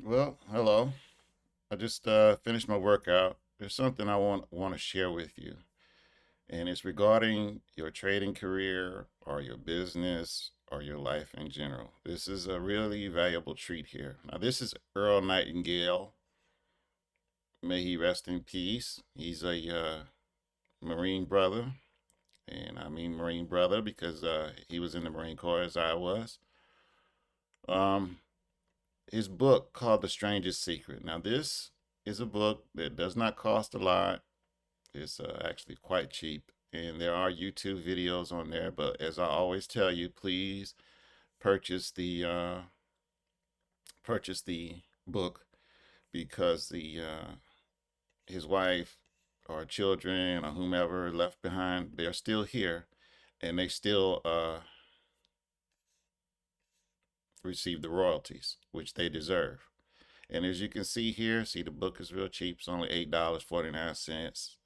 Well, hello. I just finished my workout. There's something I want to share with you, and it's regarding your trading career or your business or your life in general. This is a really valuable treat here. Now, this is Earl Nightingale. May he rest in peace. He's a Marine brother, and I mean Marine brother because he was in the Marine Corps as I was. Um, his book called The Strangest Secret. Now, this is a book that does not cost a lot. It's actually quite cheap, and there are YouTube videos on there. But as I always tell you, please purchase the uh, purchase the book because the his wife or children or whomever left behind, they're still here, and they still receive the royalties which they deserve. And as you can see here, see the book is real cheap. It's only $8.49,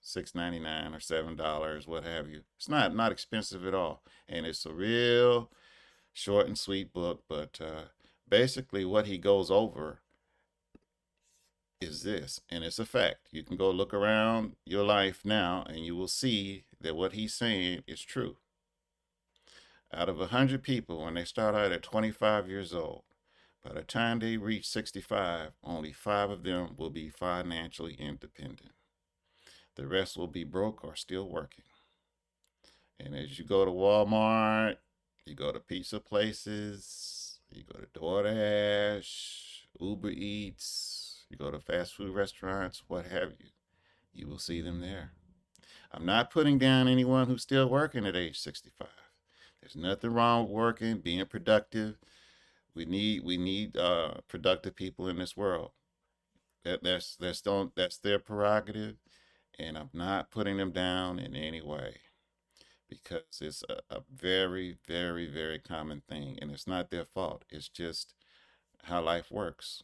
$6.99 or $7, what have you. It's not expensive at all. And it's a real short and sweet book. But basically what he goes over is this, and it's a fact. You can go look around your life now and you will see that what he's saying is true. Out of 100 people, when they start out at 25 years old, by the time they reach 65, only five of them will be financially independent. The rest will be broke or still working. And as you go to Walmart, you go to pizza places, you go to DoorDash, Uber Eats, you go to fast food restaurants, what have you, you will see them there. I'm not putting down anyone who's still working at age 65. There's nothing wrong with working, being productive. We need productive people in this world. That's their prerogative, and I'm not putting them down in any way because it's a very, very, very common thing, and it's not their fault. It's just how life works.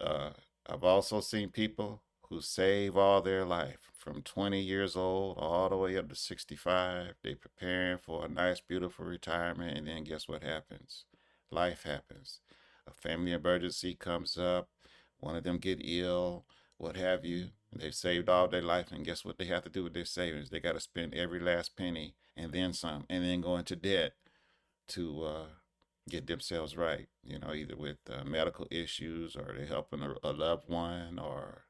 Uh, I've also seen people who save all their life from 20 years old all the way up to 65. They preparing for a nice, beautiful retirement, and then guess what happens? Life happens. A family emergency comes up, one of them get ill, what have you. They've saved all their life, and guess what they have to do with their savings? They got to spend every last penny and then some, and then go into debt to get themselves right. Either with medical issues or they're helping a loved one or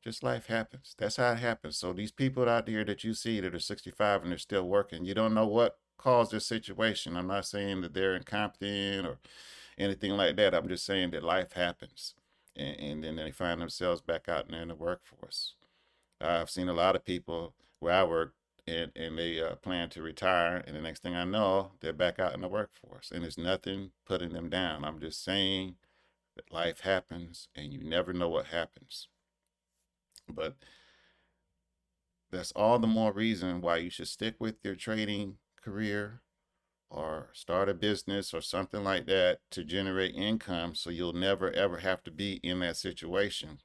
just life happens. That's how it happens. So these people out there that you see that are 65 and they're still working, you don't know what caused this situation. I'm not saying that they're incompetent or anything like that. I'm just saying that life happens. And then they find themselves back out there in the workforce. I've seen a lot of people where I work, and they plan to retire, and the next thing I know, they're back out in the workforce. And there's nothing putting them down. I'm just saying that life happens, and you never know what happens. But that's all the more reason why you should stick with your trading career or start a business or something like that to generate income so you'll never ever have to be in that situation.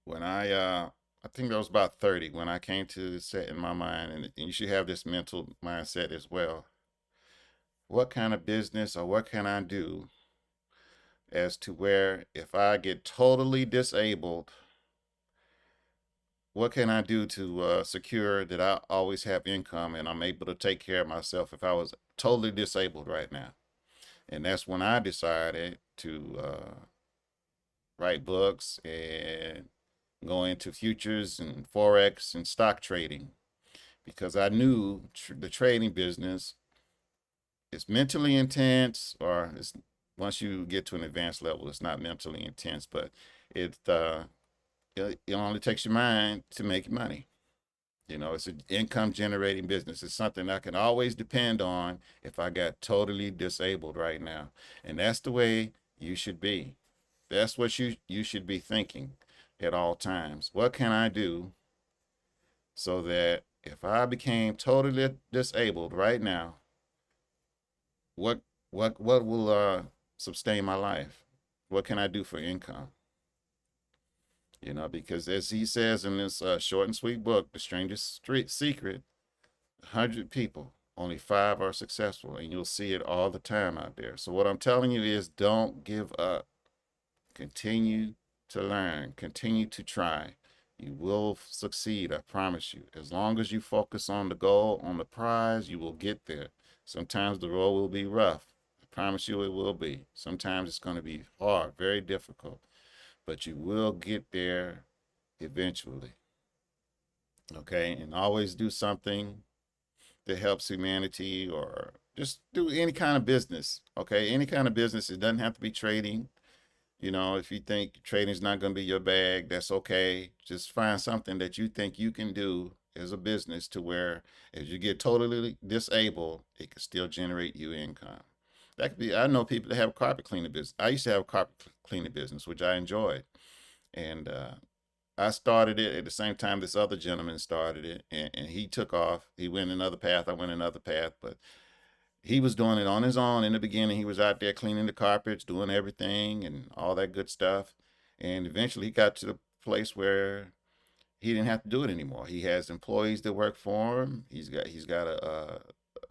When I think I was about 30 when I came to set in my mind, and you should have this mental mindset as well. What kind of business or what can I do as to where if I get totally disabled, what can I do to secure that I always have income and I'm able to take care of myself if I was totally disabled right now? And that's when I decided to write books and go into futures and forex and stock trading because I knew the trading business is mentally intense, or it's once you get to an advanced level, it's not mentally intense, but it it only takes your mind to make money. It's an income generating business. It's something I can always depend on if I got totally disabled right now. And that's the way you should be. That's what you should be thinking at all times. What can I do so that if I became totally disabled right now, what what will sustain my life? What can I do for income? Because as he says in this short and sweet book, The Strangest Street Secret, 100 people, only five are successful, and you'll see it all the time out there. So what I'm telling you is don't give up. Continue to learn, continue to try. You will succeed, I promise you. As long as you focus on the goal, on the prize, you will get there. Sometimes the road will be rough. I promise you it will be. Sometimes it's going to be hard, very difficult, but you will get there eventually. Okay, and always do something that helps humanity, or just do any kind of business. Okay, any kind of business. It doesn't have to be trading. If you think trading is not going to be your bag, that's okay. Just find something that you think you can do as a business to where if you get totally disabled, it can still generate you income. That could be, I know people that have a carpet cleaning business. I used to have a carpet cleaning business, which I enjoyed. And I started it at the same time this other gentleman started it, and he took off. He went another path, I went another path, but he was doing it on his own in the beginning. He was out there cleaning the carpets, doing everything and all that good stuff. And eventually he got to the place where he didn't have to do it anymore. He has employees that work for him. He's got a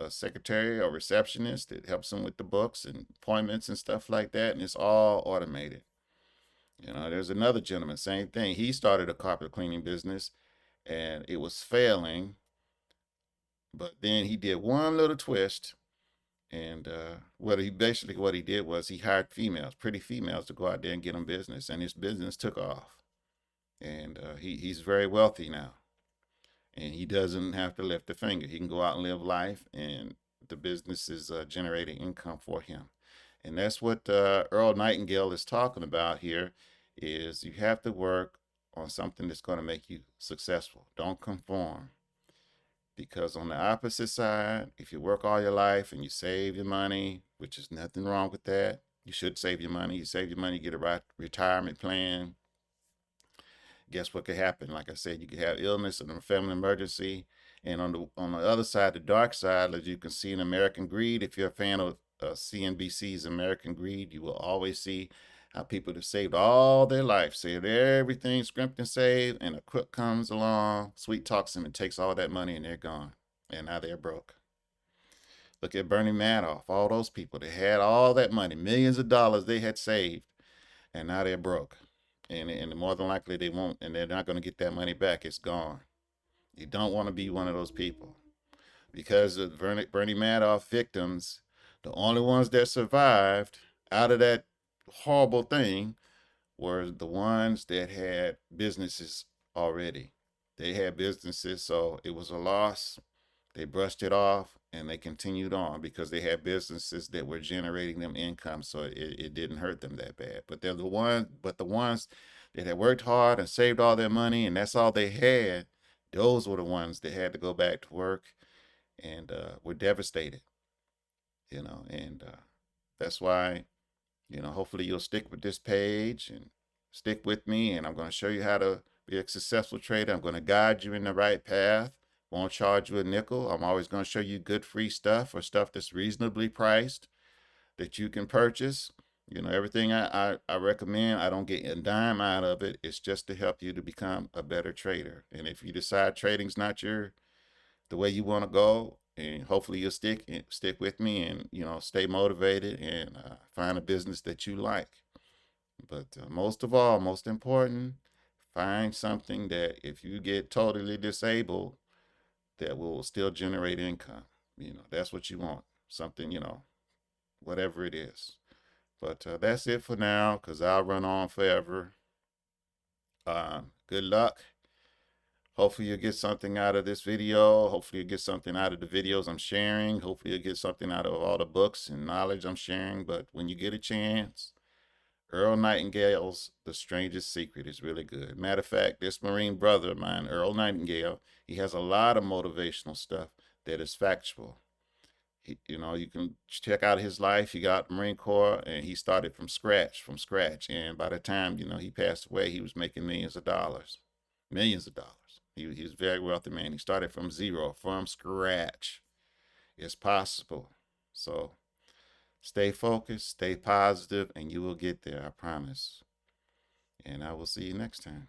secretary or receptionist that helps him with the books and appointments and stuff like that. And it's all automated. There's another gentleman, same thing. He started a carpet cleaning business and it was failing. But then he did one little twist. And what he did was he hired females, pretty females, to go out there and get him business, and his business took off. And he's very wealthy now, and he doesn't have to lift a finger. He can go out and live life, and the business is generating income for him. And that's what Earl Nightingale is talking about here. Is you have to work on something that's going to make you successful. Don't conform. Because on the opposite side, if you work all your life and you save your money, which is nothing wrong with that, you should save your money. You save your money, you get a retirement plan. Guess what could happen? Like I said, you could have illness and a family emergency. And on the other side, the dark side, as you can see in American Greed, if you're a fan of CNBC's American Greed, you will always see how people have saved all their life, saved everything, scrimped and saved, and a crook comes along, sweet talks them, and takes all that money, and they're gone. And now they're broke. Look at Bernie Madoff, all those people. They had all that money, millions of dollars they had saved, and now they're broke. And more than likely they won't, and they're not going to get that money back. It's gone. You don't want to be one of those people. Because of Bernie Madoff victims, the only ones that survived out of that horrible thing were the ones that had businesses already. They had businesses, so it was a loss. They brushed it off and they continued on because they had businesses that were generating them income, so it didn't hurt them that bad. But the ones that had worked hard and saved all their money and that's all they had, those were the ones that had to go back to work and were devastated. And that's why hopefully you'll stick with this page and stick with me, and I'm going to show you how to be a successful trader. I'm going to guide you in the right path. Won't charge you a nickel. I'm always going to show you good free stuff or stuff that's reasonably priced that you can purchase. Everything I recommend, I don't get a dime out of it. It's just to help you to become a better trader. And if you decide trading's not the way you want to go, and hopefully you'll stick with me and stay motivated and find a business that you like. But most of all, most important, find something that if you get totally disabled, that will still generate income. That's what you want. Something, whatever it is. But that's it for now, because I'll run on forever. Good luck. Hopefully you'll get something out of this video. Hopefully you'll get something out of the videos I'm sharing. Hopefully you'll get something out of all the books and knowledge I'm sharing. But when you get a chance, Earl Nightingale's The Strangest Secret is really good. Matter of fact, this Marine brother of mine, Earl Nightingale, he has a lot of motivational stuff that is factual. You can check out his life. He got Marine Corps and he started from scratch. And by the time, he passed away, he was making millions of dollars. Millions of dollars. He was a very wealthy man. He started from zero, from scratch. It's possible. So stay focused, stay positive, and you will get there, I promise. And I will see you next time.